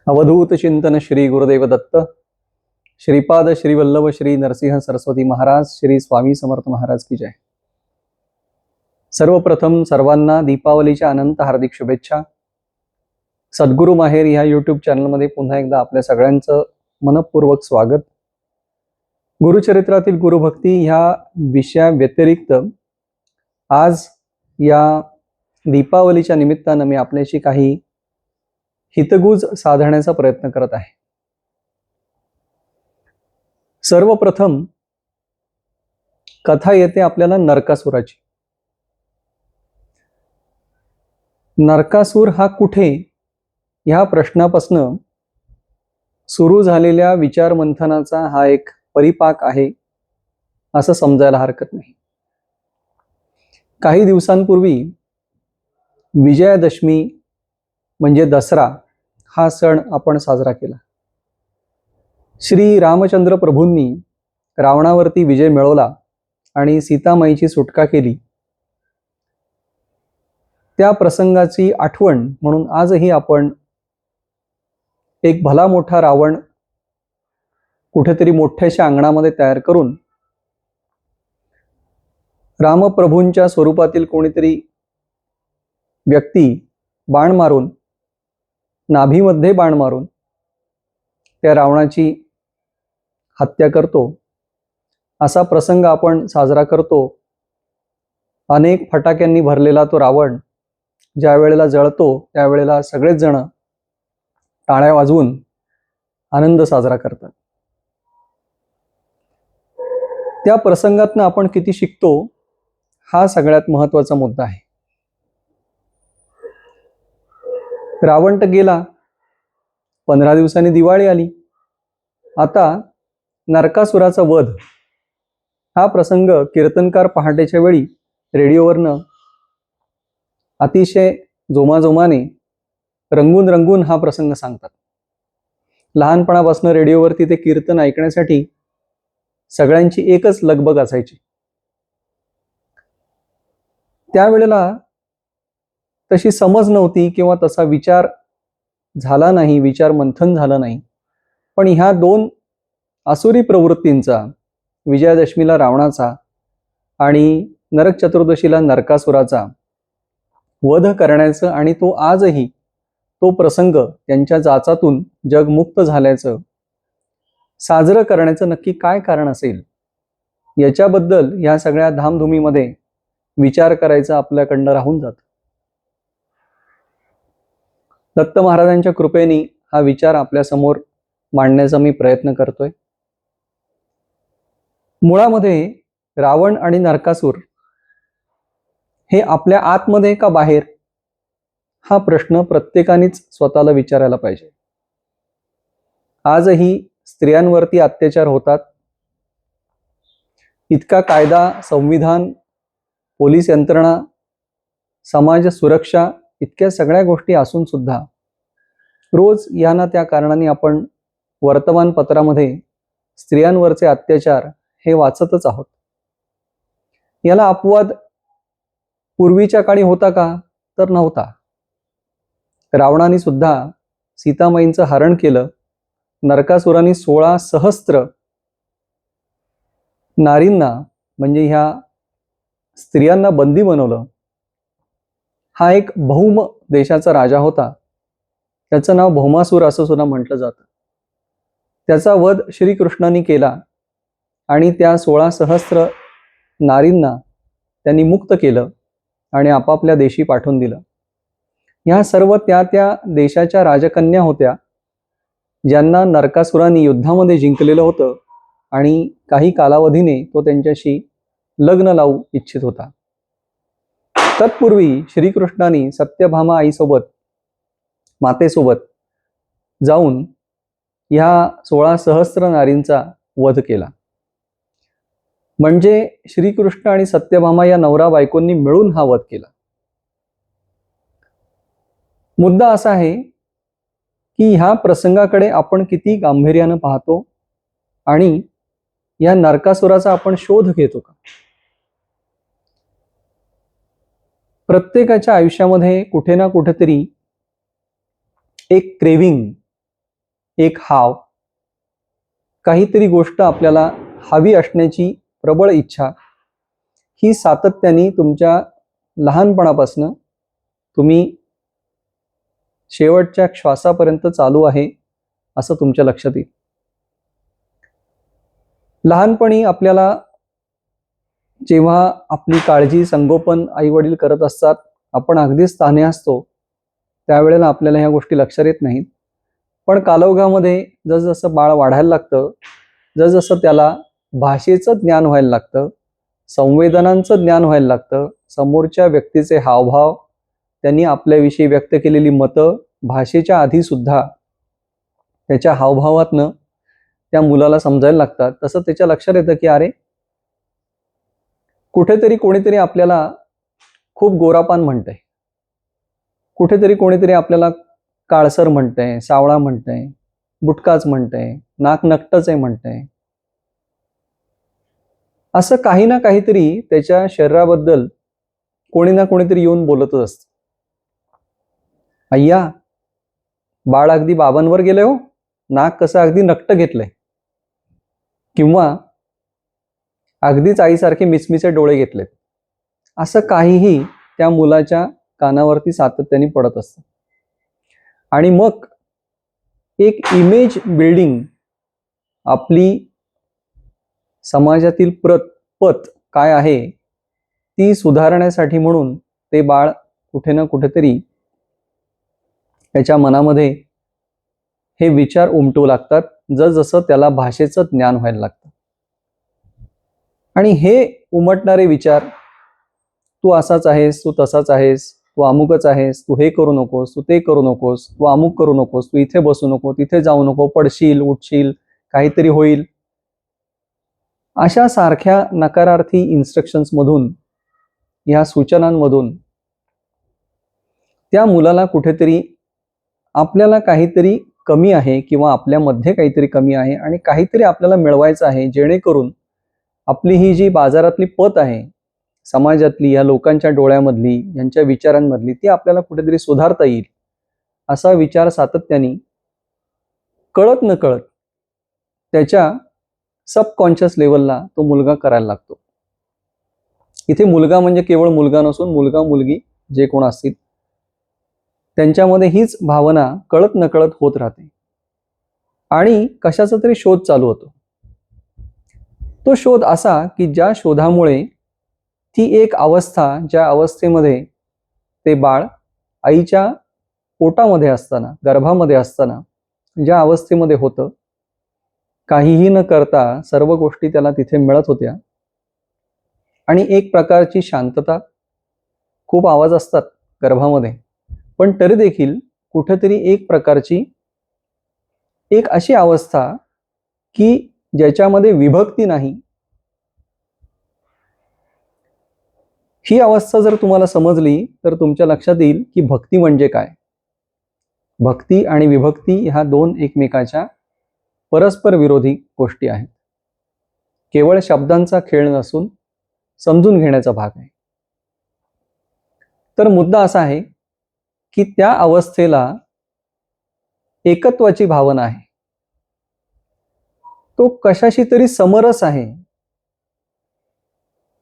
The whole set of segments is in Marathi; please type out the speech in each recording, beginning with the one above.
अवधूत चिंतन श्री गुरुदेव दत्त, श्रीपाद श्री वल्लभ श्री नरसिंह सरस्वती महाराज, श्री स्वामी समर्थ महाराज की जय. सर्वप्रथम सर्वांना दीपावलीच्या अनंत हार्दिक शुभेच्छा. सद्गुरु माहेर ह्या यूट्यूब चॅनलमध्ये पुन्हा एकदा आपल्या सगळ्यांचं मनपूर्वक स्वागत. गुरुचरित्रातील गुरुभक्ती ह्या विषया व्यतिरिक्त आज या दीपावलीच्या निमित्तानं मी आपल्याशी काही हितगुज साधण्याचा प्रयत्न करत आहे. सर्वप्रथम कथा येते आपल्याला नरकासुराची. नरकासूर हा कुठे ह्या प्रश्नापासून सुरू झालेल्या विचार मंथनाचा हा एक परिपाक आहे असं समजायला हरकत नाही. काही दिवसांपूर्वी विजयादशमी म्हणजे दसरा हा सण आपण साजरा केला. श्री रामचंद्र प्रभूंनी रावणावरती विजय मिळवला आणि सीतामाईची सुटका केली. त्या प्रसंगाची आठवण म्हणून आजही आपण एक भला मोठा रावण कुठेतरी मोठ्याशा अंगणामध्ये तयार करून रामप्रभूंच्या स्वरूपातील कोणीतरी व्यक्ती बाण मारून, नाभीमध्ये बाण मारून त्या रावणाची हत्या करतो असा प्रसंग आपण साजरा करतो. अनेक फटाक्यांनी भरलेला तो रावण ज्या वेळेला जळतो त्यावेळेला सगळेच जण टाळ्या वाजवून आनंद साजरा करतात. त्या प्रसंगातनं आपण किती शिकतो हा सगळ्यात महत्त्वाचा मुद्दा आहे. रावण तर गेला, 15 दिवसांनी दिवाळी आली. आता नरकासुराचा वध हा प्रसंग कीर्तनकार पहाटेच्या वेळी रेडिओवरनं अतिशय जोमाजोमाने रंगून रंगून हा प्रसंग सांगतात. लहानपणापासून रेडिओवरती ते कीर्तन ऐकण्यासाठी सगळ्यांची एकच लगबग असायची. त्यावेळेला तशी समज नव्हती किंवा तसा विचार झाला नाही, विचार मंथन झालं नाही. पण ह्या दोन आसुरी प्रवृत्तींचा, विजयादशमीला रावणाचा आणि नरक चतुर्दशीला नरकासुराचा वध करण्याचं आणि तो आजही तो प्रसंग त्यांच्या जाचातून जगमुक्त झाल्याचं साजरं करण्याचं नक्की काय कारण असेल याच्याबद्दल ह्या सगळ्या धामधुमीमध्ये विचार करायचं आपल्याकडनं राहून जातं. दत्त महाराजांच्या कृपेने हा विचार आपल्या समोर मांडण्याचा मी प्रयत्न करतोय. मुळामध्ये रावण आणि नरकासूर हे आपल्या आतमध्ये का बाहेर हा प्रश्न प्रत्येकानेच स्वतःला विचारायला पाहिजे. आजही स्त्रियांवरती अत्याचार होतात. इतका कायदा, संविधान, पोलीस यंत्रणा, समाज सुरक्षा इतक्या सगळ्या गोष्टी असून सुद्धा रोज या ना त्या कारणाने आपण वर्तमानपत्रामध्ये स्त्रियांवरचे अत्याचार हे वाचतच आहोत. याला अपवाद पूर्वीच्या काळी होता का? तर नव्हता. रावणाने सुद्धा सीतामाईंचं हरण केलं. नरकासुराने 16 सहस्त्र नारींना म्हणजे ह्या स्त्रियांना बंदी बनवलं. हा एक भौम देशाचा राजा होता. त्याचं नाव भौमासूर असं सुद्धा म्हटलं जातं. त्याचा वध श्रीकृष्णाने केला आणि त्या 16 सहस्त्र नारींना त्यांनी मुक्त केलं आणि आपापल्या देशी पाठवून दिलं. ह्या सर्व त्या देशाच्या राजकन्या होत्या ज्यांना नरकासुराने युद्धामध्ये जिंकलेलं होतं आणि काही कालावधीने तो त्यांच्याशी लग्न लावू इच्छित होता. तत्पूर्वी श्रीकृष्णाने सत्यभामा आईसोबत, मातेसोबत जाऊन ह्या 16 सहस्त्र नारींचा वध केला. म्हणजे श्रीकृष्ण आणि सत्यभामा या नवरा बायकोंनी मिळून हा वध केला. मुद्दा असा आहे की ह्या प्रसंगाकडे आपण किती गांभीर्यानं पाहतो आणि या नरकासुराचा आपण शोध घेतो का? प्रत्येकाच्या आयुष्यामध्ये कुठे ना कुठेतरी एक क्रेविंग, एक हाव, काहीतरी गोष्ट आपल्याला हवी असण्याची प्रबळ इच्छा, ही सातत्याने तुमच्या लहानपणापासून तुम्ही शेवटच्या श्वासापर्यंत चालू आहे असं तुमच्या लक्षात येईल. लहानपणी आपल्याला जेव्हा आपली काळजी संगोपन आई वडील करत असतात, आपण अगदीच तान्हे असतो, त्यावेळेला आपल्याला ह्या गोष्टी लक्षात येत नाहीत. पण कालौघामध्ये जसजसं बाळ वाढायला लागतं, जसजसं त्याला भाषेचं ज्ञान व्हायला लागतं, संवेदनांचं ज्ञान व्हायला लागतं, समोरच्या व्यक्तीचे हावभाव, त्यांनी आपल्याविषयी व्यक्त केलेली मतं भाषेच्या आधी सुद्धा त्याच्या हावभावातनं त्या मुलाला समजायला लागतात. तसं त्याच्या लक्षात येतं की अरे, कुठेतरी कोणीतरी आपल्याला खूप गोरापान म्हणतंय, कुठेतरी कोणीतरी आपल्याला काळसर म्हणतंय, सावळा म्हणतंय, बुटकाच म्हणतंय, नाक नकटच आहे म्हणतंय. असं काही ना काहीतरी त्याच्या शरीराबद्दल कोणी ना कोणीतरी येऊन बोलतच असतं. अय्या, बाळ अगदी बाबांवर गेले हो, नाक कसं अगदी नकट घेतलंय, किंवा अगदीच आईसारखे मिचमिचे डोळे घेतलेत. असं काहीही त्या मुलाच्या कानावरती सातत्याने पडत असतं. आणि मग एक इमेज बिल्डिंग, आपली समाजातील पत काय आहे ती सुधारण्यासाठी म्हणून ते बाळ कुठे ना कुठेतरी त्याच्या मनामध्ये हे विचार उमटू लागतात, जसजसं त्याला भाषेचं ज्ञान व्हायला लागतं. आणि हे उमटणारे विचार, तू असाच आहेस, तू तसाच आहेस, तू अमुकच आहेस, तू हे करू नकोस, तू ते करू नकोस, तू अमुक करू नकोस, तू इथे बसू नको, तिथे जाऊ नको, पडशील, उठशील, काहीतरी होईल, अशा सारख्या नकारार्थी इन्स्ट्रक्शन्स मधून, या सूचनांमधून त्या मुलाला कुठेतरी आपल्याला काहीतरी कमी आहे किंवा आपल्यामध्ये काहीतरी कमी आहे आणि काहीतरी आपल्याला मिळवायचं आहे, जेणेकरून आपली ही जी बाजारातली पत आहे, समाजातली, या लोकांच्या डोळ्यामधली, यांच्या विचारांमधली, ती आपल्याला कुठेतरी सुधारता येईल, असा विचार सातत्याने कळत नकळत त्याच्या सबकॉन्शियस लेवलला तो मुलगा करायला लागतो. इथे मुलगा म्हणजे केवळ मुलगा नसून मुलगा मुलगी जे कोण असतील त्यांच्यामध्ये हीच भावना कळत नकळत होत राहते आणि कशाचा तरी शोध चालू होतो. तो शोध असा की ज्या शोधामुळे ती एक अवस्था, ज्या अवस्थेमध्ये ते बाळ आईच्या पोटामध्ये असताना, गर्भामध्ये असताना ज्या अवस्थेमध्ये होतं, काहीही न करता सर्व गोष्टी त्याला तिथे मिळत होत्या आणि एक प्रकारची शांतता, खूप आवाज असतात गर्भामध्ये, पण तरी देखील कुठेतरी एक प्रकारची एक अशी अवस्था की ज्याच्यामध्ये विभक्ती नाही. ही अवस्था जर तुम्हाला समजली तर तुमच्या लक्षात येईल की भक्ती म्हणजे काय. भक्ती आणि विभक्ती ह्या दोन एकमेकाच्या परस्पर विरोधी गोष्टी आहेत. केवळ शब्दांचा खेळ नसून समजून घेण्याचा भाग आहे. तर मुद्दा असा आहे की त्या अवस्थेला एकत्वाची भावना आहे, तो कशाशी तरी समरस आहे.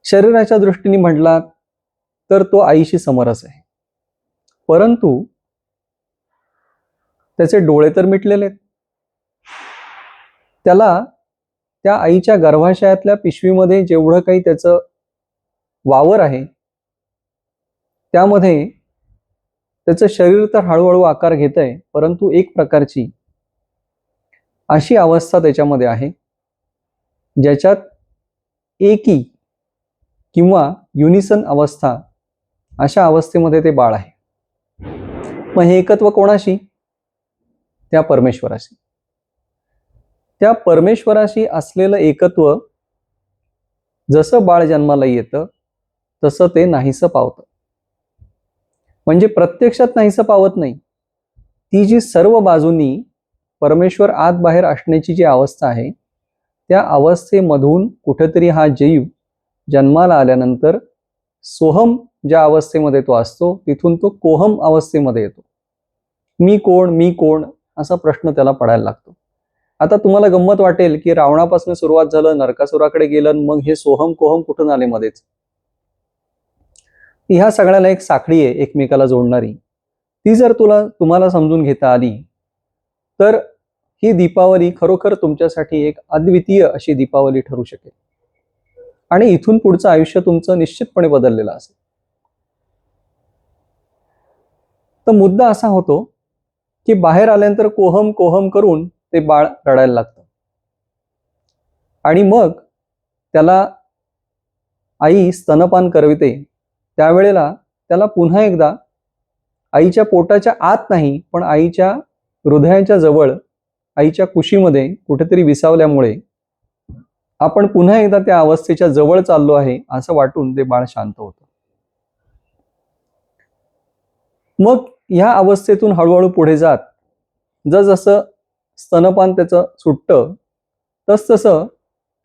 शरीराच्या दृष्टीने म्हटलात तर तो आईशी समरस आहे, परंतु त्याचे डोळे तर मिटलेले आहेत. त्याला त्या आईच्या गर्भाशयातल्या पिशवीमध्ये जेवढं काही त्याचं वावर आहे त्यामध्ये त्याचं शरीर तर हळूहळू आकार घेतंय, परंतु एक प्रकारची अशी अवस्था त्याच्यामध्ये आहे ज्याच्यात एकी किंवा युनिसन अवस्था, अशा अवस्थेमध्ये ते बाळ आहे. मग हे एकत्व कोणाशी? त्या परमेश्वराशी. त्या परमेश्वराशी असलेलं एकत्व जसं बाळ जन्माला येतं तसं ते नाहीसं पावतं. म्हणजे प्रत्यक्षात नाहीसं पावत नाही, ती जी सर्व बाजूंनी परमेश्वर आत बाहेर असण्याची जी अवस्था आहे, त्या अवस्थेमधून कुठेतरी हा जीव जन्माला आल्यानंतर सोहम ज्या अवस्थेमध्ये तो असतो तिथून तो कोहम अवस्थेमध्ये येतो. मी कोण, मी कोण असा प्रश्न त्याला पडायला लागतो. आता तुम्हाला गंमत वाटेल की रावणापासून सुरुवात झालं, नरकासुराकडे गेलं, मग हे सोहम कोहम कुठून आले मध्येच. ह्या सगळ्याला एक साखळी आहे एकमेकाला जोडणारी. ती जर तुम्हाला समजून घेता आली तर ही दीपावली खरोखर तुमच्यासाठी एक अद्वितीय अशी दीपावली ठरू शकेल आणि इथून पुढचं आयुष्य तुमचं निश्चितपणे बदललेलं असेल. तर मुद्दा असा होतो की बाहेर आल्यानंतर कोहम कोहम करून ते बाळ रडायला लागतं आणि मग त्याला आई स्तनपान करविते. त्यावेळेला त्याला पुन्हा एकदा आईच्या पोटाच्या आत नाही पण आईच्या हृदयाच्या जवळ, आईच्या कुशीमध्ये कुठेतरी विसावल्यामुळे आपण पुन्हा एकदा त्या अवस्थेच्या जवळ चाललो आहे असं वाटून ते बाळ शांत होतं. मग ह्या अवस्थेतून हळूहळू पुढे जात जसं स्तनपान त्याचं सुटतं तसं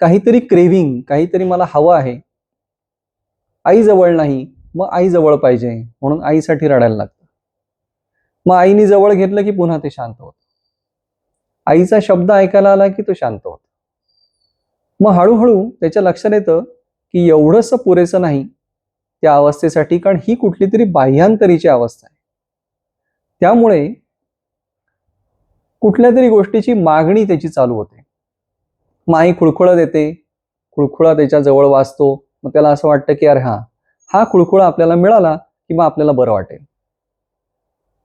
काहीतरी क्रेव्हिंग, काहीतरी मला हवं आहे, आई जवळ नाही, मग आई जवळ पाहिजे म्हणून आईसाठी रडायला लागतं. मग आईने जवळ घेतलं की पुन्हा ते शांत होतं. आईचा शब्द ऐकायला आला की तो शांत होतो. मग हळूहळू त्याच्या लक्षात येतं की एवढंसं पुरेसं नाही त्या अवस्थेसाठी, कारण ही कुठली तरी बाह्यांतरीची अवस्था आहे. त्यामुळे कुठल्या तरी गोष्टीची मागणी त्याची चालू होते. मग आई खुळखुळा देते, खुळखुळा त्याच्या जवळ वाजतो. मग त्याला असं वाटतं की अरे हा खुळखुळा आपल्याला मिळाला की मग आपल्याला बरं वाटेल.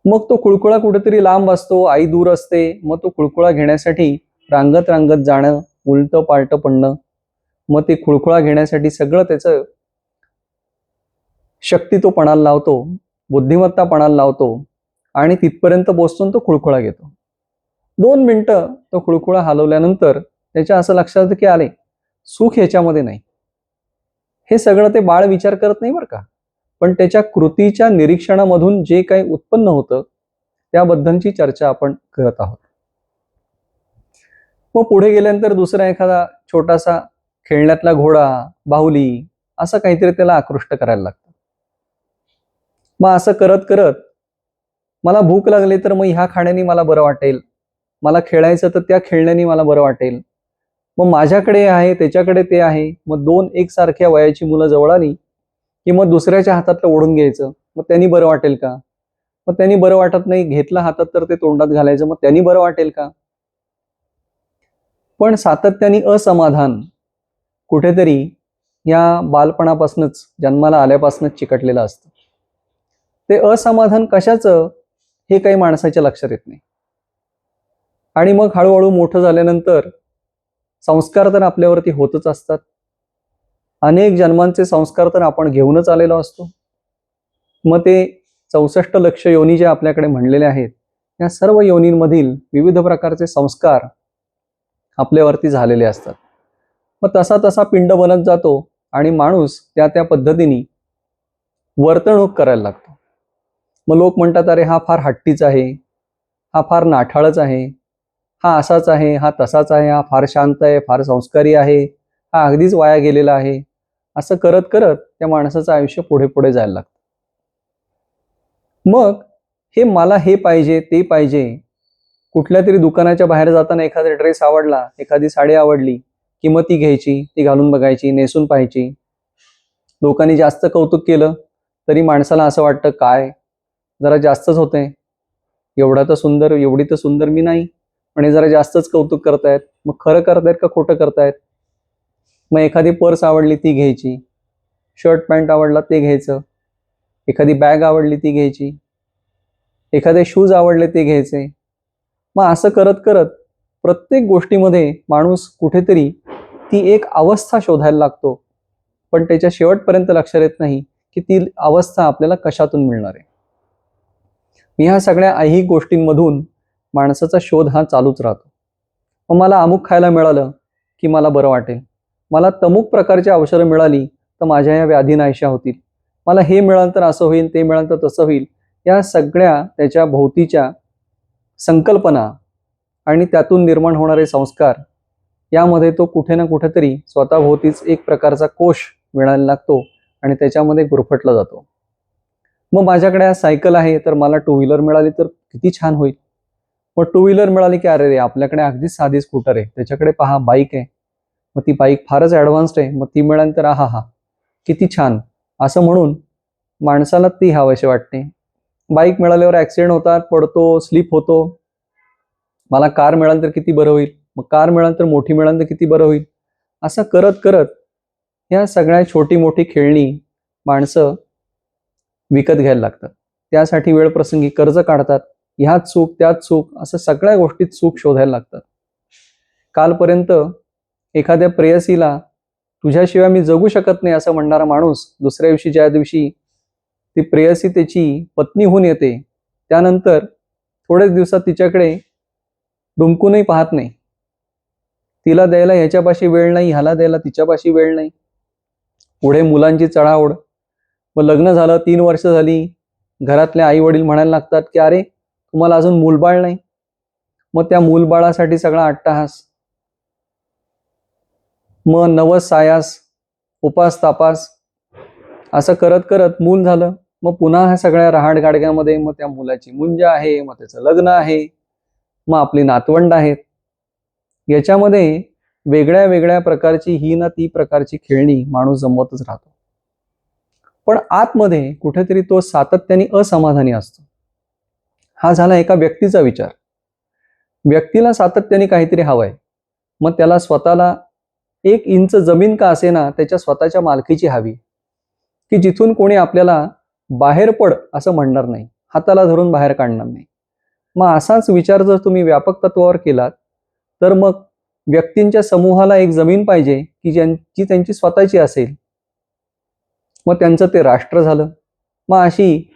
मग तो खुळखुळा कुठेतरी लांब असतो, आई दूर असते. मग तो खुळखुळा घेण्यासाठी रांगत रांगत जाणं, उलटं पालटं पडणं, मग ते खुळखुळा घेण्यासाठी सगळं त्याचं शक्ती तो पणाला लावतो, बुद्धिमत्ता पणाला लावतो आणि तिथपर्यंत पोहोचून तो खुळखुळा घेतो. 2 मिनिटं तो खुळखुळा हलवल्यानंतर त्याच्या असं लक्षात येतं की आले सुख ह्याच्यामध्ये नाही. हे सगळं ते बाळ विचार करत नाही बरं का, पण त्याच्या कृतीच्या निरीक्षणामधून जे काही उत्पन्न होतं त्याबद्दलची चर्चा आपण करत आहोत. मग पुढे गेल्यानंतर दुसरा एखादा छोटासा खेळण्यातला घोडा, बाहुली असं काहीतरी त्याला आकृष्ट करायला लागतं. मग असं करत करत मला भूक लागली तर मग ह्या खाण्याने मला बरं वाटेल, मला खेळायचं तर त्या खेळण्याने मला बरं वाटेल. मग माझ्याकडे आहे त्याच्याकडे ते आहे. मग 2 एकसारख्या वयाची मुलं जवळ आली की मग दुसऱ्याच्या हातातलं ओढून घ्यायचं. मग त्यांनी बरं वाटेल का? मग त्यांनी बरं वाटत नाही, घेतलं हातात तर ते तोंडात घालायचं. मग त्यांनी बरं वाटेल का? पण सातत्याने असमाधान कुठेतरी या बालपणापासूनच, जन्माला आल्यापासूनच चिकटलेलं असतं. ते असमाधान कशाचं हे काही माणसाच्या लक्षात येत नाही. आणि मग हळूहळू मोठं झाल्यानंतर संस्कार तर आपल्यावरती होतच असतात. अनेक जन्मांचे संस्कार तर आपण घेऊनच आलेलो असतो. मग ते 64 लक्ष योनी जे आपल्याकडे म्हणलेले आहेत, या सर्व योनींमधील विविध प्रकारचे संस्कार आपल्यावरती झालेले असतात. मग तसा तसा पिंड बनत जातो आणि माणूस त्या त्या पद्धतीने वर्तणूक करायला लागतो. मग लोक म्हणतात अरे हा फार हट्टीच आहे, हा फार नाठाळच आहे, हा असाच आहे, हा तसाच आहे, हा फार शांत आहे, फार संस्कारी आहे, हा अगदीच वाया गेलेला आहे. असं करत करत त्या माणसाचं आयुष्य पुढे पुढे जायला लागतं. मग हे मला हे पाहिजे ते पाहिजे, कुठल्या तरी दुकानाच्या बाहेर जाताना एखादा ड्रेस आवडला, एखादी साडी आवडली की मग ती घ्यायची, ती घालून बघायची, नेसून पाहायची. लोकांनी जास्त कौतुक केलं तरी माणसाला असं वाटतं काय जरा जास्तच होतंय, एवढी तर सुंदर मी नाही, पण हे जरा जास्तच कौतुक करतायत. मग खरं करतायत का खोटं करतायत? मग एखादी पर्स आवडली ती घ्यायची, शर्ट पॅन्ट आवडला ते घ्यायचं, एखादी बॅग आवडली ती घ्यायची, एखादे शूज आवडले ते घ्यायचे. मग असं करत करत प्रत्येक गोष्टीमध्ये माणूस कुठेतरी ती एक अवस्था शोधायला लागतो, पण त्याच्या शेवटपर्यंत लक्षात येत नाही की ती अवस्था आपल्याला कशातून मिळणार आहे. ह्या सगळ्या ऐहिक गोष्टींमधून माणसाचा शोध हा चालूच राहतो. मग मला अमुक खायला मिळालं की मला बरं वाटेल, मला तमुक प्रकारची औषधं मिळाली तर माझ्या या व्याधी नाहीशा होतील, मला हे मिळालं तर असं होईल, ते मिळालं तर तसं होईल. या सगळ्या त्याच्या भोवतीच्या संकल्पना आणि त्यातून निर्माण होणारे संस्कार, यामध्ये तो कुठे ना कुठेतरी स्वतःभोवतीच एक प्रकारचा कोश मिळायला लागतो आणि त्याच्यामध्ये गुरफटला जातो. मग माझ्याकडे आज सायकल आहे तर मला टू व्हीलर मिळाली तर किती छान होईल, मग टू व्हीलर मिळाली की अरे रे आपल्याकडे अगदीच साधी स्कूटर आहे, त्याच्याकडे पहा बाईक आहे, मग ती बाईक फारच ॲडव्हान्स्ड आहे, मग ती मिळाल्यानंतर आहा हा किती छान, असं म्हणून माणसाला ती हवीशी वाटते. बाईक मिळाल्यावर ॲक्सिडेंट होतात, पडतो, स्लिप होतो. मला कार मिळाली तर किती बरं होईल, मग कार मिळाली तर मोठी मिळाली तर किती बरं होईल. असं करत करत ह्या सगळ्या छोटी मोठी खेळणी माणसं विकत घ्यायला लागतात. त्यासाठी वेळ प्रसंगी कर्ज काढतात. ह्यात चूक त्यात चूक असं सगळ्या गोष्टीत चूक शोधायला लागतात. कालपर्यंत एखाद्या प्रेयसीला तुझ्याशिवाय मी जगू शकत नाही असं म्हणणारा माणूस दुसऱ्या दिवशी ज्या दिवशी ती प्रेयसी त्याची पत्नी होऊन येते, त्यानंतर थोड्याच दिवसात तिच्याकडे डुंकूनही पाहत नाही. तिला द्यायला ह्याच्यापाशी वेळ नाही, ह्याला द्यायला तिच्यापाशी वेळ नाही. पुढे मुलांची चढाओढ. मग लग्न झालं, 3 वर्ष झाली, घरातले आई वडील म्हणायला लागतात की अरे तुम्हाला अजून मूलबाळ नाही. मग त्या मूलबाळासाठी सगळा अट्टाहास, मग नवस सायास, उपास तापास, असं करत करत मूल झालं. मग पुन्हा ह्या सगळ्या रहाडगाडग्यामध्ये मग त्या मुलाची मुंज आहे, मग त्याचं लग्न आहे, मग आपली नातवंड आहेत. याच्यामध्ये वेगळ्या वेगळ्या प्रकारची ही ना ती प्रकारची खेळणी माणूस जमवतच राहतो. पण आतमध्ये कुठेतरी तो सातत्याने असमाधानी असतो. हा झाला एका व्यक्तीचा विचार. व्यक्तीला सातत्याने काहीतरी हवंय, मग त्याला स्वतःला 1 इंच जमीन का असेना त्याच्या स्वतःच्या मालकीची हवी, की जिथून कोणी आपल्याला बाहेर पड असं म्हणणार नाही, हाताला धरून बाहेर काढणार नाही. मग असाच विचार जर तुम्ही व्यापक तत्वावर केलात तर मग व्यक्तींच्या समूहाला एक जमीन पाहिजे की ज्यांची त्यांची स्वतःची असेल. मग त्यांचं ते राष्ट्र झालं. मग अशी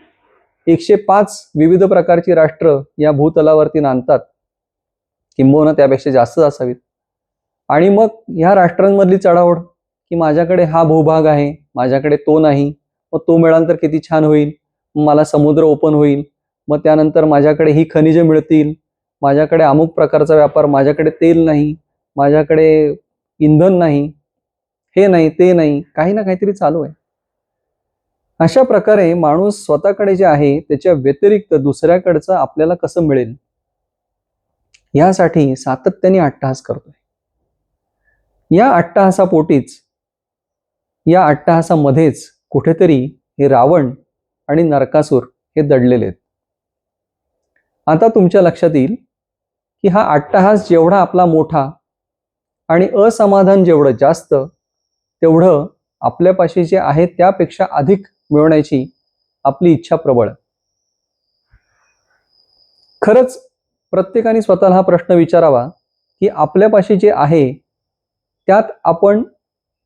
105 विविध प्रकारची राष्ट्र या भूतलावरती नांदतात, किंबहुना त्यापेक्षा जास्त असावीत. आणि मग ह्या राष्ट्रांमधली चढाओढ की माझ्याकडे हा भूभाग आहे, माझ्याकडे तो नाही, मग तो मिळाला तर किती छान होईल, मला समुद्र ओपन होईल, मग त्यानंतर माझ्याकडे ही खनिजे मिळतील, माझ्याकडे अमुक प्रकारचा व्यापार, माझ्याकडे तेल नाही, माझ्याकडे इंधन नाही, हे नाही ते नाही, काही ना काहीतरी चालू आहे. अशा प्रकारे माणूस स्वतःकडे जे आहे त्याच्या व्यतिरिक्त दुसऱ्याकडचं आपल्याला कसं मिळेल यासाठी सातत्याने अट्टहास करतोय. या अट्टहासापोटीच, या अट्टहासामध्येच कुठेतरी हे रावण आणि नरकासूर हे दडलेले आहेत. आता तुमच्या लक्षात येईल की हा अट्टहास जेवढा आपला मोठा आणि असमाधान जेवढं जास्त, तेवढं आपल्यापाशी जे आहे त्यापेक्षा अधिक मिळवण्याची आपली इच्छा प्रबळ. खरंच प्रत्येकाने स्वतःला हा प्रश्न विचारावा की आपल्यापाशी जे आहे त्यात आपण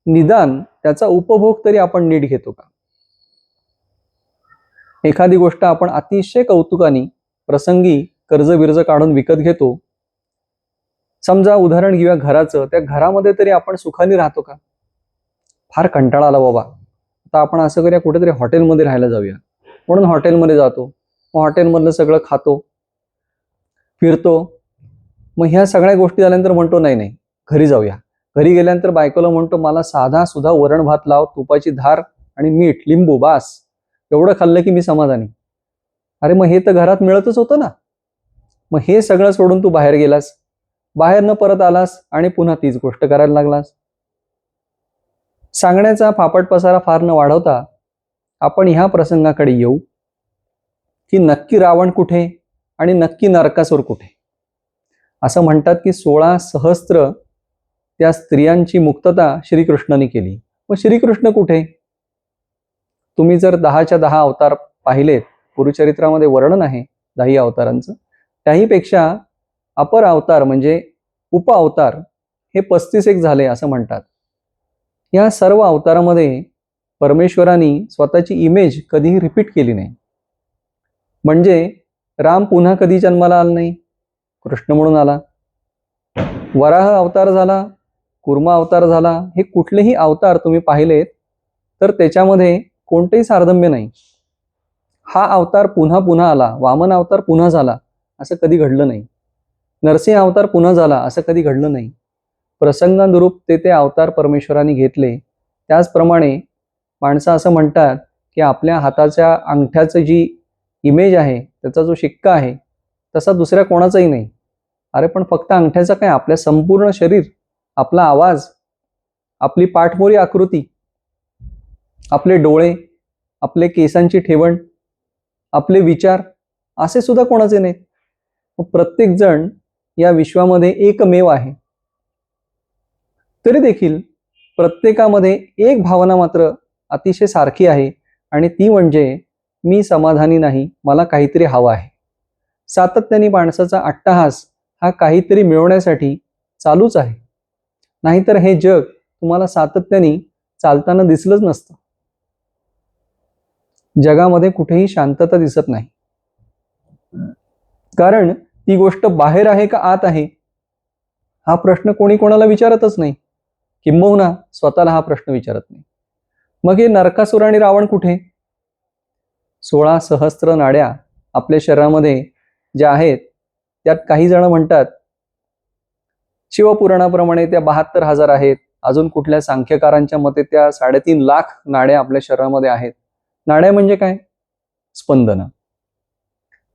निदान त्याचा उपभोग तरी आपण नीट घेतो का. एखादी गोष्ट आपण अतिशय कौतुकाने प्रसंगी कर्ज बिर्ज काढून विकत घेतो. समजा उदाहरण घेऊया घराचं, त्या घरामध्ये तरी आपण सुखाने राहतो का. फार कंटाळा आला बाबा, आता आपण असं करूया कुठेतरी हॉटेलमध्ये राहायला जाऊया, म्हणून हॉटेलमध्ये जातो. मग हॉटेलमधलं सगळं खातो, फिरतो. मग ह्या सगळ्या गोष्टी झाल्यानंतर म्हणतो नाही नाही घरी जाऊया. घरी गेल्यानंतर बायकोला म्हणतो मला साधा सुद्धा वरण भात लाव, तुपाची धार आणि मीठ लिंबू बास, एवढं खाल्लं की मी समाधानी. अरे मग हे तर घरात मिळतच होतं ना. मग हे सगळं सोडून तू बाहेर गेलास, बाहेर न परत आलास आणि पुन्हा तीच गोष्ट करायला लागलास. सांगण्याचा फापट पसारा फार न वाढवता आपण ह्या प्रसंगाकडे येऊ की नक्की रावण कुठे आणि नक्की नरकासूर कुठे. असं म्हणतात की 16 सहस्त्र त्या स्त्रियांची मुक्तता श्रीकृष्णाने केली. मग श्रीकृष्ण कुठे. तुम्ही जर 10च्या 10 अवतार पाहिलेत, गुरुचरित्रामध्ये वर्णन आहे 10 अवतारांचं, त्याहीपेक्षा अपर अवतार म्हणजे उप अवतार हे 35 एक झाले असं म्हणतात. या सर्व अवतारामध्ये परमेश्वराने स्वतःची इमेज कधीही रिपीट केली नाही. म्हणजे राम पुन्हा कधी जन्माला आला नाही, कृष्ण म्हणून आला. वराह अवतार झाला, कुर्मा अवतार झाला, हे कुठलेही अवतार तुम्ही पाहिलेत तर त्याच्यामध्ये कोणतेही सारधम्य नाही. हा अवतार पुन्हा पुन्हा आला, वामन अवतार पुन्हा झाला असं कधी घडलं नाही. नरसिंह अवतार पुन्हा झाला असं कधी घडलं नाही. प्रसंगानुरूप ते अवतार परमेश्वराने घेतले. त्याचप्रमाणे माणसं असं म्हणतात की आपल्या हाताच्या अंगठ्याचं जी इमेज आहे, त्याचा जो शिक्का आहे, तसा दुसऱ्या कोणाचाही नाही. अरे पण फक्त अंगठ्याचा काय, आपल्या संपूर्ण शरीर, आपला आवाज, आपली पाठमोरी आकृती, आपले डोळे, आपले केसांची ठेवण, आपले विचार, असे सुद्धा कोणाचे नाहीत. प्रत्येक जण या विश्वामध्ये एकमेव आहे. तरी देखील प्रत्येकामध्ये एक भावना मात्र अतिशय सारखी आहे, आणि ती म्हणजे मी समाधानी नाही, मला काहीतरी हवं आहे. सातत्याने माणसाचा अट्टहास हा काहीतरी मिळवण्यासाठी चालूच आहे. नाहीतर हे जग तुम्हाला सातत्याने चालताना दिसलंच नसतं. जगामध्ये कुठेही शांतता दिसत नाही, कारण ती गोष्ट बाहेर आहे का आत आहे हा प्रश्न कोणी कोणाला विचारतच नाही. किंबहुना स्वतःला हा प्रश्न विचारत नाही. मग हे नरकासुर आणि रावण कुठे? 16 सहस्त्र नाड्या आपल्या शरीरामध्ये ज्या आहेत, त्यात काही जण म्हणतात शिवपुराणाप्रमाणे त्या 72,000 आहेत. अजून कुठल्या सांख्यकारांच्या मते त्या 3.5 लाख नाड्या आपल्या शरीरामध्ये आहेत. नाड्या म्हणजे काय? स्पंदनं.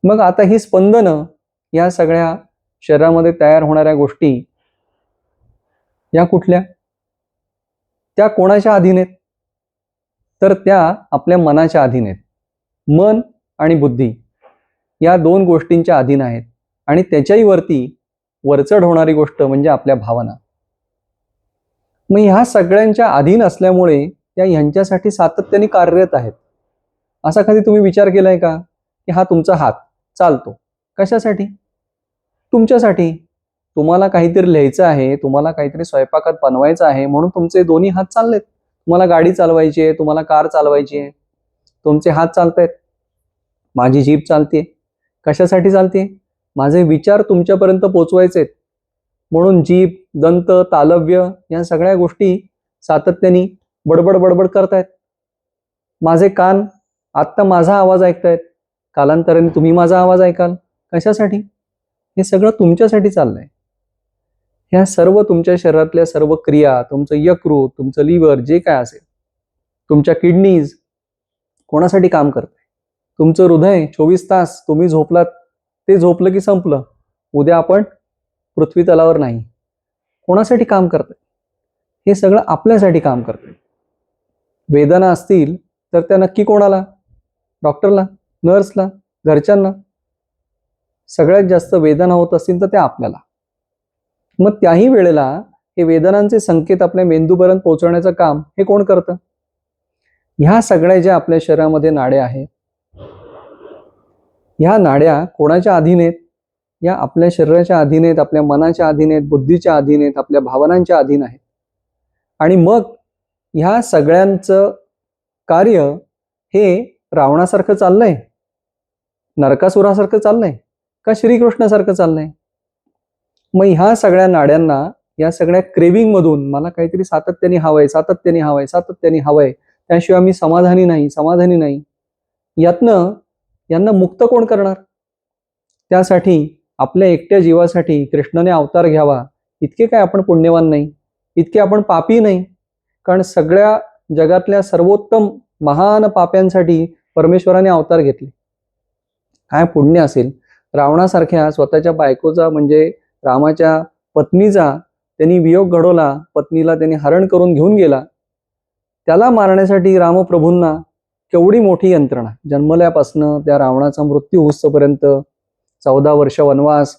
मग आता ही स्पंदनं, या सगळ्या शरीरामध्ये तयार होणाऱ्या गोष्टी या कुठल्या? त्या कोणाच्या अधीन आहेत? तर त्या आपल्या मनाच्या अधीन आहेत. मन आणि बुद्धी या दोन गोष्टींच्या अधीन आहेत. आणि त्याच्याही वरती वरचढ होणारी गोष्ट म्हणजे आपल्या भावना. मग ह्या सगळ्यांच्या अधीन असल्यामुळे त्या ह्यांच्यासाठी सातत्याने कार्यरत आहेत. असा कधी तुम्ही विचार केलाय का की हा तुमचा हात चालतो कशासाठी? तुमच्यासाठी. तुम्हाला काहीतरी लिहायचं आहे, तुम्हाला काहीतरी स्वयंपाकात बनवायचं आहे, म्हणून तुमचे दोन्ही हात चाललेत. तुम्हाला गाडी चालवायची आहे, तुम्हाला कार चालवायची आहे, तुमचे हात चालतायत. माझी जीभ चालते. कशासाठी चालते? माझे विचार तुमच्यापर्यंत पोचवायचे आहेत, म्हणून जीभ, दंत, तालव्य या सगळ्या गोष्टी सातत्याने बडबड बडबड करतायत. माझे कान आत्ता माझा आवाज ऐकतायत, कालांतराने तुम्ही माझा आवाज ऐकाल. कशासाठी? हे सगळं तुमच्यासाठी चाललंय. ह्या सर्व तुमच्या शरीरातल्या सर्व क्रिया, तुमचं यकृत, तुमचं लिव्हर, जे काय असेल, तुमच्या किडनीज कोणासाठी काम करते? तुमचं हृदय 24 तास तुम्ही झोपलात, ते झोपलं की संपलं. उद्या आपण पृथ्वी तलावर नाही. कोणासाठी काम करते? हे सगळं आपल्यासाठी काम करते. वेदना असतील तर त्या नक्की कोणाला? डॉक्टरला, नर्सला, घरच्यांना. सगळ्यात जास्त वेदना होत असतील तर त्या आपल्याला. मग त्याही वेळेला हे वेदनांचे संकेत आपल्या मेंदूपर्यंत पोहोचवण्याचं काम हे कोण करतं? ह्या सगळ्या ज्या आपल्या शरीरामध्ये नाड्या आहेत, ह्या नाड्या कोणाच्या अधीन आहेत? या आपल्या शरीराच्या अधीन आहेत, आपल्या मनाच्या अधीन आहेत, बुद्धीच्या अधीन आहेत, आपल्या भावनांच्या अधीन आहेत. आणि मग ह्या सगळ्यांचं कार्य हे रावणासारखं चाललंय, नरकासुरासारखं चाललंय, का श्रीकृष्णासारखं चाललंय? मग ह्या सगळ्या नाड्यांना, या सगळ्या क्रेविंग मधून मला काहीतरी सातत्याने हवंय, सातत्याने हवंय, सातत्याने हवंय, त्याशिवाय मी समाधानी नाही, समाधानी नाही, यातनं यांना मुक्त कोण करणार? त्यासाठी आपल्या एकट्या जीवासाठी कृष्णाने अवतार घ्यावा इतके काय आपण पुण्यवान नाही, इतके आपण पापी नाही. कारण सगळ्या जगातल्या सर्वोत्तम महान पाप्यांसाठी परमेश्वराने अवतार घेतले. काय पुण्य असेल? रावणासारख्या स्वतःच्या बायकोचा म्हणजे रामाच्या पत्नीचा त्यांनी वियोग घडवला, पत्नीला त्यांनी हरण करून घेऊन गेला. त्याला मारण्यासाठी रामप्रभूंना केवढी मोठी यंत्रणा, जन्मल्यापासनं त्या रावणाचा मृत्यू होईपर्यंत 14 वर्ष वनवास,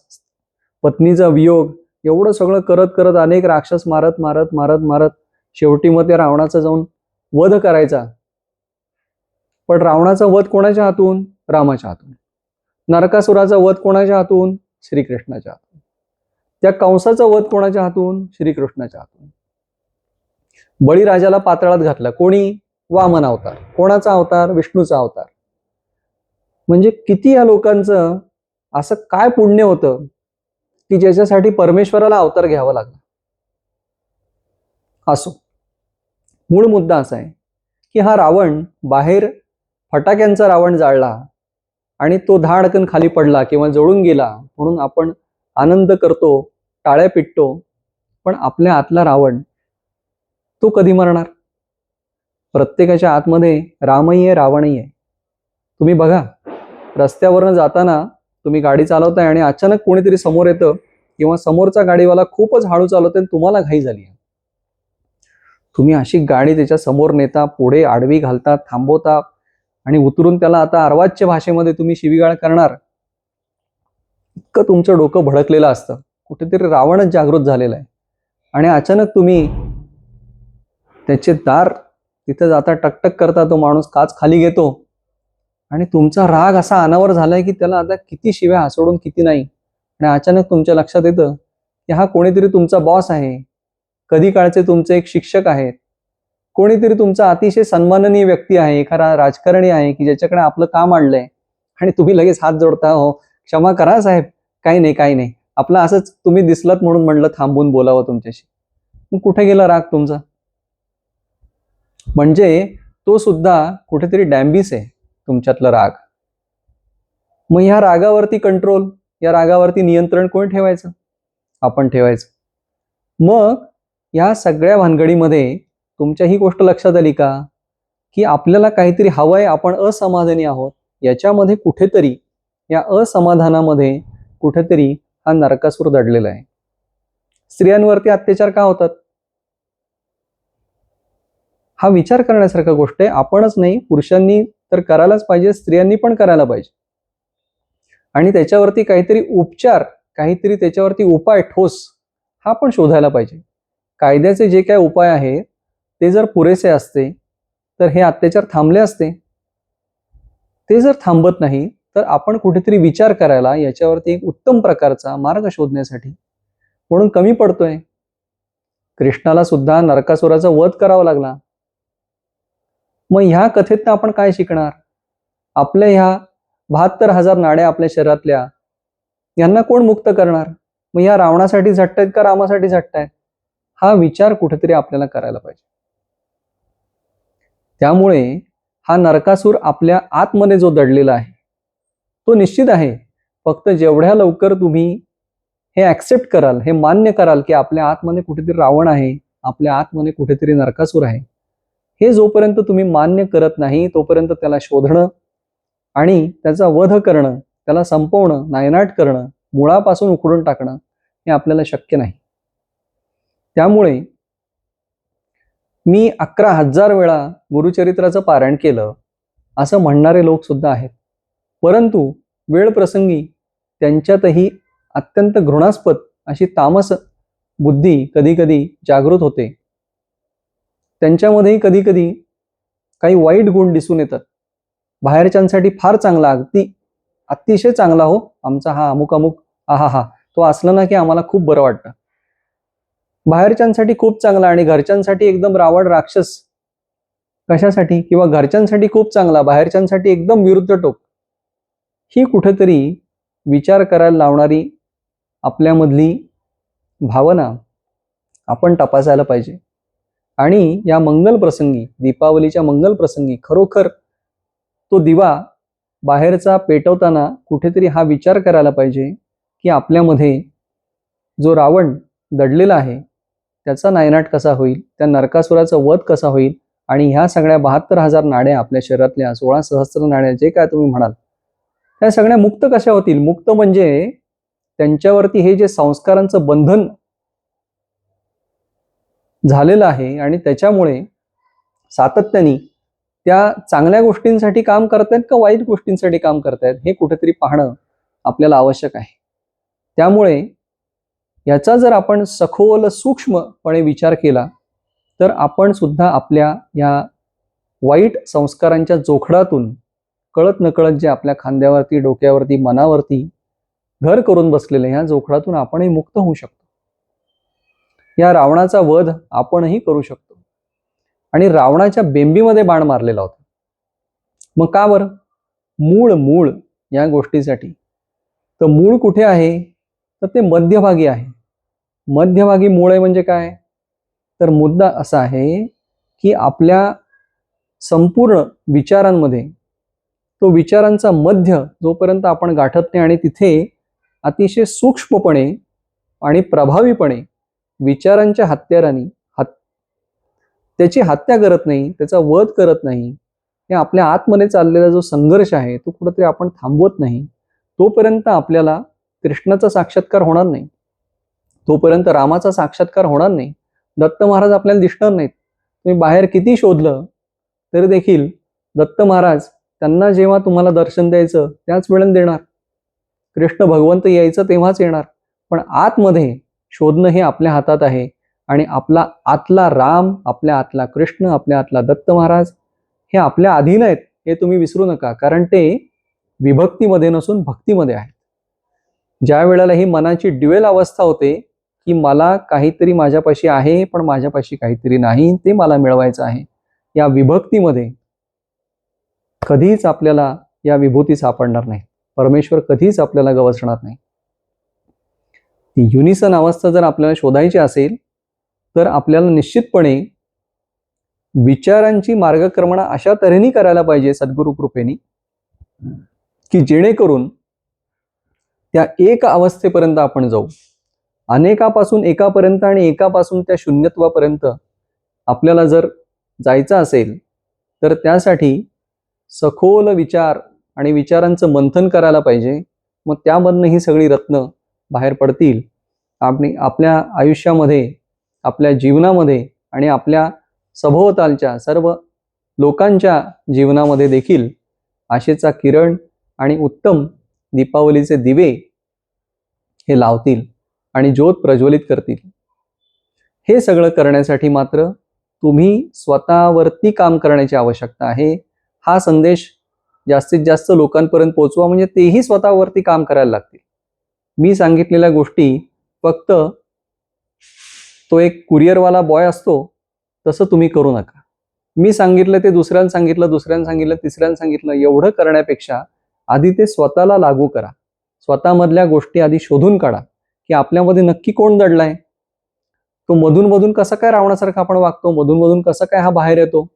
पत्नीचा वियोग, एवढं सगळं करत करत अनेक राक्षस मारत मारत मारत मारत शेवटी मग त्या रावणाचा जाऊन वध करायचा. पण रावणाचा वध कोणाच्या हातून? रामाच्या हातून. नरकासुराचा वध कोणाच्या हातून? श्रीकृष्णाच्या हातून. त्या कंसाचा वध कोणाच्या हातून? श्रीकृष्णाच्या हातून. बळीराजाला पाताळात घातला कोणी? वामन अवतार. कोणाचा अवतार? विष्णूचा अवतार. म्हणजे किती या लोकांचं असं काय पुण्य होतं की ज्याच्यासाठी परमेश्वराला अवतार घ्यावा लागला. असो, मूळ मुद्दा असा आहे की हा रावण बाहेर फटाक्यांचा रावण जाळला आणि तो धाडकन खाली पडला किंवा जळून गेला म्हणून आपण आनंद करतो, टाळ्या पिटतो. पण आपल्या आतला रावण तो कधी मरणार? प्रत्येकाच्या आतमध्ये रामही आहे, रावणही आहे. तुम्ही बघा, रस्त्यावरनं जाताना तुम्ही गाडी चालवताय आणि अचानक कोणीतरी समोर येतं किंवा समोरचा गाडीवाला खूपच हळू चालवतोय आणि तुम्हाला घाई झाली. तुम्ही अशी गाडी त्याच्या समोर नेता, पुढे आडवी घालता, थांबवता आणि उतरून त्याला आता अर्वाच्य भाषेमध्ये तुम्ही शिवीगाळ करणार. इतकं तुमचं डोकं भडकलेलं असतं. कुठेतरी रावणच जागृत झालेला आहे आणि अचानक तुम्ही त्याचे दार तिथे जाता टकटक करता, तो माणूस काच खाली घेतो आणि तुमचा राग असा अनावर झालाय की त्याला आता किती शिव्या हासोडून किती नाही. आणि अचानक तुमच्या लक्षात येतं की हा कोणीतरी तुमचा बॉस आहे, कधी काळचे तुमचे एक शिक्षक आहेत, कोणीतरी तुमचा अतिशय सन्माननीय व्यक्ती आहे, एखादा राजकारणी आहे की ज्याच्याकडे आपलं काम आणलंय आणि तुम्ही लगेच हात जोडता, हो क्षमा करा साहेब, काही नाही काही नाही, आपलं असंच तुम्ही दिसलात म्हणून म्हणलं थांबून बोलावं तुमच्याशी. मग कुठे गेला राग तुमचा? म्हणजे तो सुद्धा कुठेतरी डॅम्बिस आहे तुमच्यातला राग. मग ह्या रागावरती कंट्रोल, या रागावरती नियंत्रण कोण ठेवायचं? आपण ठेवायचं. मग या सगळ्या भानगडीमध्ये तुमच्या ही गोष्ट लक्षात आली का की आपल्याला काहीतरी हवंय, आपण असमाधानी आहोत. याच्यामध्ये कुठेतरी, या असमाधानामध्ये कुठेतरी हा नरकासूर दडलेला आहे. स्त्रियांवरती अत्याचार का होतात? हा विचार करण्यासारखा गोष्ट आहे. आपणच नाही, पुरुषांनी तर करायलाच पाहिजे, स्त्रियांनी पण करायला पाहिजे. आणि त्याच्यावरती काहीतरी उपचार, काहीतरी त्याच्यावरती उपाय ठोस हा पण शोधायला पाहिजे. कायद्याचे जे काय उपाय आहेत ते जर पुरेसे असते तर हे अत्याचार थांबले असते. ते जर थांबत नाही तर आपण कुठेतरी विचार करायला, याच्यावरती एक उत्तम प्रकारचा मार्ग शोधण्यासाठी म्हणून कमी पडतोय. कृष्णाला सुद्धा नरकासुराचा वध करावा लागला. मग ह्या कथेतनं आपण काय शिकणार? आपल्या ह्या 72,000 नाड्या आपल्या शरीरातल्या, यांना कोण मुक्त करणार? मग या रावणासाठी झटतायत का रामासाठी झटतायत? हा विचार कुठेतरी आपल्याला करायला पाहिजे. त्यामुळे हा नरकासूर आपल्या आतमध्ये जो दडलेला आहे तो निश्चित आहे. फक्त जेवढ्या लवकर तुम्ही हे ऍक्सेप्ट कराल, हे मान्य कराल की आपल्या आतमध्ये कुठेतरी रावण आहे, आपल्या आतमध्ये कुठेतरी नरकासूर आहे, हे जोपर्यंत तुम्ही मान्य करत नाही तोपर्यंत त्याला शोधणं आणि त्याचा वध करणं, त्याला संपवणं, नायनाट करणं, मुळापासून उखडून टाकणं हे आपल्याला शक्य नाही. त्यामुळे मी 11,000 वेळा गुरुचरित्राचं पारायण केलं असं म्हणणारे लोक सुद्धा आहेत. परंतु वेळ प्रसंगी त्यांच्यातही अत्यंत घृणास्पद अशी तामस बुद्धी कधी कधी जागृत होते. त्यांच्यामध्येही कधी कधी काही वाईट गुण दिसून येतात. बाहेरच्यांसाठी फार चांगला, अगदी अतिशय चांगला, हो आमचा हा अमुक अमुक, हा हा तो असला ना की आम्हाला खूप बरं वाटतं. बाहेरच्यांसाठी खूप चांगला आणि घरच्यांसाठी एकदम रावण राक्षस. कशासाठी? किंवा घरच्यांसाठी खूप चांगला, बाहेरच्यांसाठी एकदम विरुद्ध टोक. ही कुठेतरी विचार करायला लावणारी आपल्यामधली भावना आपण तपासायला पाहिजे. आणि या मंगल प्रसंगी, दीपावलीच्या मंगल प्रसंगी खरोखर तो दिवा बाहेरचा पेटवताना कुठेतरी हा विचार करायला पाहिजे की आपल्यामध्ये जो रावण दडलेला आहे त्याचा नायनाट कसा होईल, त्या नरकासुराचा वध कसा होईल आणि ह्या सगळ्या 72,000 नाड्या आपल्या शरीरातल्या, 16 सहस्त्र नाड्या, जे काय तुम्ही म्हणाल, त्या सगळ्या मुक्त कशा होतील? मुक्त म्हणजे त्यांच्यावरती हे जे संस्कारांचं बंधन झालेलं आहे आणि त्याच्यामुळे सातत्याने त्या चांगल्या गोष्टींसाठी काम करतायत का वाईट गोष्टींसाठी काम करतायत हे कुठेतरी पाहणं आपल्याला आवश्यक आहे. त्यामुळे याचा जर आपण सखोल सूक्ष्मपणे विचार केला तर आपण सुद्धा आपल्या या वाईट संस्कारांच्या जोखडातून, कळत नकळत जे आपल्या खांद्यावरती, डोक्यावरती, मनावरती घर करून बसलेले ह्या जोखडातून आपणही मुक्त होऊ शकतो. या रावणाचा वध आपणही करू शकतो. आणि रावणाच्या बेंबीमध्ये बाण मारलेला होता. मग का बरं? मूळ या गोष्टीसाठी. तर मूळ कुठे आहे? तर ते मध्यभागी आहे. मध्यभागी मूळ आहे म्हणजे काय? तर मुद्दा असा आहे की आपल्या संपूर्ण विचारांमध्ये तो विचारांचा मध्य जोपर्यंत आपण गाठत नाही आणि तिथे अतिशय सूक्ष्मपणे आणि प्रभावीपणे विचारांच्या हत्यारांनी त्याची हत्या करत नाही, त्याचा वध करत नाही, हे आपल्या आतमध्ये चाललेला जो संघर्ष आहे तो कुठेतरी आपण थांबवत नाही, तोपर्यंत आपल्याला कृष्णाचा साक्षात्कार होणार नाही, तोपर्यंत रामाचा साक्षात्कार होणार नाही, दत्त महाराज आपल्याला दिसणार नाहीत. तुम्ही बाहेर किती शोधलं तरी देखील दत्त महाराज त्यांना जेव्हा तुम्हाला दर्शन द्यायचं त्याच वेळेला देणार. कृष्ण भगवंत यायचं तेव्हाच येणार. पण आतमध्ये शोधणं हे आपल्या हातात आहे. आणि आपला आतला राम, आपल्या आतला कृष्ण, आपल्या आतला दत्त महाराज हे आपल्या अधीन आहेत, हे तुम्ही विसरू नका. कारण ते विभक्तीमध्ये नसून भक्तीमध्ये आहेत. ज्या वेळेला ही मनाची ड्युएल अवस्था होते की मला काहीतरी माझ्यापाशी आहे पण माझ्यापाशी काहीतरी नाही, ते मला मिळवायचं आहे, या विभक्तीमध्ये कधीच आपल्याला या विभूती सापडणार नाही. परमेश्वर कधीच आपल्याला गवसणार नाही. ती युनिसन अवस्था जर आपल्याला शोधायची असेल तर आपल्याला निश्चितपणे विचारांची मार्गक्रमणा अशा तऱ्हेने करायला पाहिजे सद्गुरु कृपेने की जेणेकरून त्या एक अवस्थेपर्यंत आपण जाऊ. अनेकापासून एकापर्यंत आणि एकापासून त्या शून्यत्वापर्यंत आपल्याला जर जायचं असेल तर त्यासाठी सखोल विचार आणि विचारांचं मंथन करायला पाहिजे. मग त्यामधनं ही सगळी रत्न बाहेर पडतील. आपल्या आयुष्यामध्ये, आपल्या जीवनामध्ये आणि आपल्या सभोवतालच्या सर्व लोकांच्या जीवनामध्ये देखील आशेचा किरण आणि उत्तम दीपावलीचे दिवे हे लावतील आणि ज्योत प्रज्वलित करतील. हे सगळं करण्यासाठी मात्र तुम्ही स्वतःवरती काम करण्याची आवश्यकता आहे. हा संदेश जास्तीत जास्त लोकांपर्यंत पोहोचवा, म्हणजे तेही स्वतःवरती काम करायला लागतील. मी सांगितलेल्या गोष्टी फक्त तो एक कुरिअरवाला बॉय असतो तसं तुम्ही करू नका. मी सांगितलं ते दुसऱ्याला सांगितलं, दुसऱ्याला सांगितलं, तिसऱ्याला सांगितलं, एवढं करण्यापेक्षा आधी ते स्वतःला लागू करा. स्वतःमधल्या गोष्टी आधी शोधून काढा की आपल्यामध्ये नक्की कोण दडलाय. तो मधून मधून कसा काय रावणासारखा आपण वागतो, मधून मधून कसा काय हा बाहेर येतो.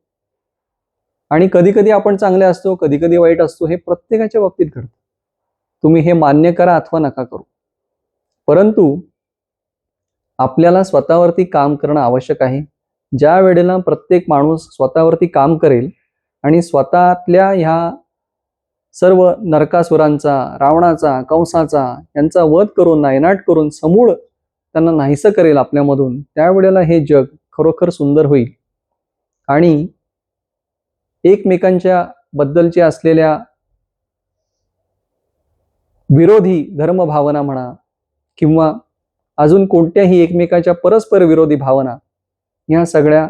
आणि कधी कधी आपण चांगले असतो, कधी कधी वाईट असतो. हे प्रत्येकाच्या बाबतीत घडतं. तुम्ही हे मान्य करा अथवा नका करू, परंतु आपल्याला स्वतःवरती काम करणं आवश्यक आहे. ज्या वेळेला प्रत्येक माणूस स्वतःवरती काम करेल आणि स्वतःतल्या ह्या सर्व नरकासुरांचा, रावणाचा, कंसाचा यांचा वध करून, नायनाट करून, समूळ त्यांना नाहीसं करेल आपल्यामधून, त्यावेळेला हे जग खरोखर सुंदर होईल. आणि एकमेकांच्या बद्दलच्या असलेल्या विरोधी धर्मभावना म्हणा किंवा अजून कोणत्याही एकमेकाच्या परस्पर विरोधी भावना, ह्या सगळ्या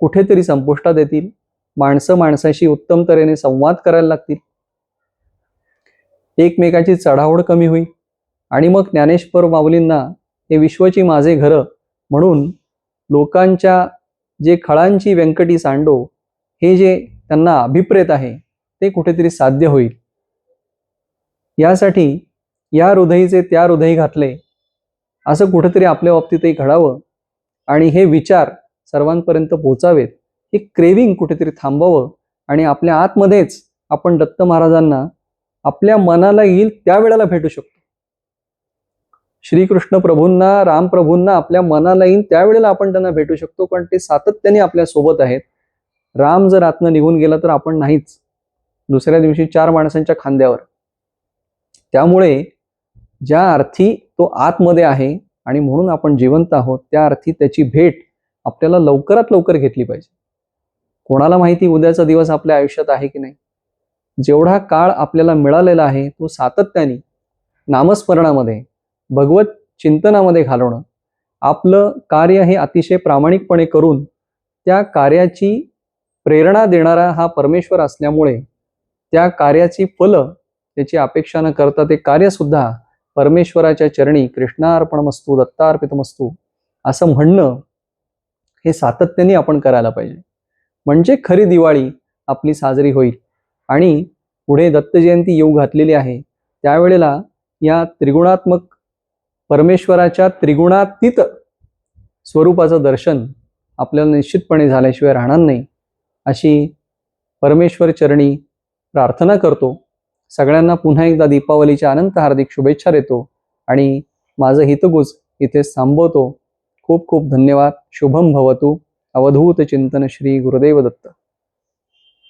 कुठेतरी संपुष्टात येतील. माणसं माणसाशी उत्तम तऱ्हेने संवाद करायला लागतील. एकमेकाची चढाओढ कमी होईल. आणि मग ज्ञानेश्वर माऊलींना हे विश्वची माझे घर म्हणून लोकांच्या जे खळांची व्यंकटी सांडो हे जे त्यांना अभिप्रेत आहे ते कुठेतरी साध्य होईल. यासाठी या हृदयीचे त्या हृदयी घातले असं कुठेतरी आपल्या बाबतीतही घडावं आणि हे विचार सर्वांपर्यंत पोहोचावेत. हे क्रेविंग कुठेतरी थांबावं आणि आपल्या आतमध्येच आपण दत्त महाराजांना आपल्या मनाला येईल त्यावेळेला भेटू शकतो. श्रीकृष्ण प्रभूंना, राम प्रभूंना आपल्या मनाला येईल त्यावेळेला आपण त्यांना भेटू शकतो, कारण ते सातत्याने आपल्या सोबत आहेत. राम जर आतनं निघून गेला तर आपण नाहीच, दुसऱ्या दिवशी 4 माणसांच्या खांद्यावर. त्यामुळे ज्या अर्थी तो आतमध्ये आहे आणि म्हणून आपण जिवंत आहोत, त्या अर्थी त्याची भेट आपल्याला लवकरात लवकर घेतली पाहिजे. कोणाला माहिती उद्याचा दिवस आपल्या आयुष्यात आहे की नाही. जेवढा काळ आपल्याला मिळालेला आहे तो सातत्याने नामस्मरणामध्ये, भगवत चिंतनामध्ये घालवणं, आपलं कार्य हे अतिशय प्रामाणिकपणे करून त्या कार्याची प्रेरणा देणारा हा परमेश्वर असल्यामुळे त्या कार्याची फलं त्याची अपेक्षा न करता ते कार्यसुद्धा परमेश्वराच्या चरणी कृष्णार्पणमस्तु दत्तार्पितमस्तु असं म्हणणं हे सातत्याने आपण करायला पाहिजे. म्हणजे खरी दिवाळी आपली साजरी होईल. आणि पुढे दत्त जयंती येऊ घातलेली आहे, त्यावेळेला या त्रिगुणात्मक परमेश्वराच्या त्रिगुणातीत स्वरूपाचं दर्शन आपल्याला निश्चितपणे झाल्याशिवाय राहणार नाही, अशी परमेश्वर चरणी प्रार्थना करतो. सगळ्यांना पुन्हा एकदा दीपावलीच्या अनंत हार्दिक शुभेच्छा देतो आणि माझं हितगुज इथेच थांबवतो. खूप खूप धन्यवाद. शुभम भवतु. अवधूत चिंतन श्री गुरुदेव दत्त.